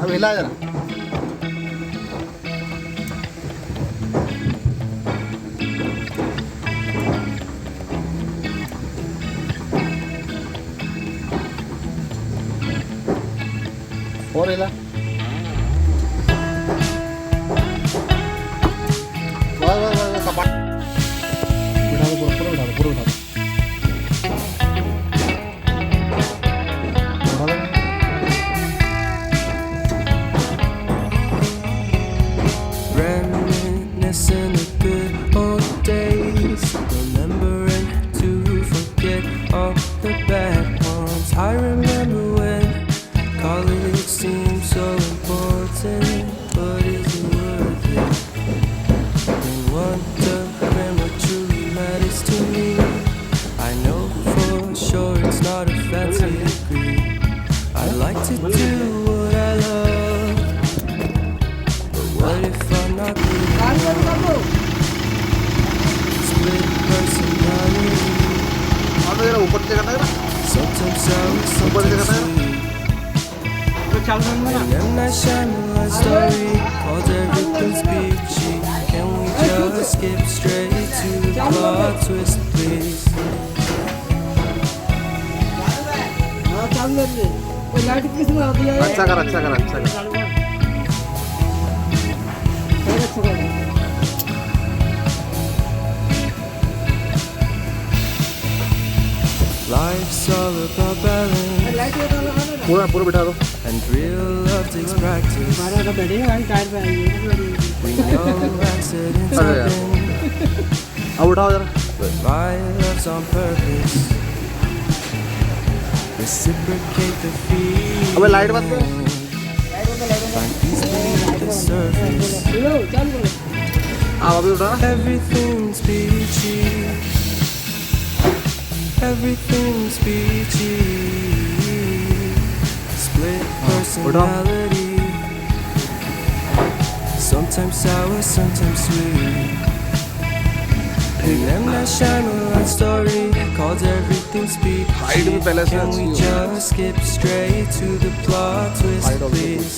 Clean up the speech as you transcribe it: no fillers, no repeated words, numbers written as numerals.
अब हिला जरा। और हिला। बस सपाट। बिठा दो, पूरा बिठा दो, पूरा बिठा दो। Reminiscing the good old days, remembering to forget all the bad ones. I remember when college seemed so important, but is it worth it? And wondering what truly matters to me. I know for sure it's not a fancy degree. I like to do what I love, but what if I'm not good? Split personality. Sometimes I was sometimes sweet. And then I shine a light story called Everything's Peachy. Can we just skip straight to the plot twist, please? अच्छा कर, अच्छा कर, अच्छा कर। Life's all about balance, पूरा पूरा बिठा दो। and real love takes practice. We know accidents happen, अब उठाओ जरा। but my love's on purpose. Reciprocate the feeling. अबे लाइट बंद कर। Find peace beneath the surface. अब अभी उठा। Everything's peachy. Everything's peachy. Split personality. Sometimes sour, sometimes sweet. And then I shine a light story called Everything's Height भी peachy. पहले से Can अच्छी we हो। just skip straight to the plot twist, please?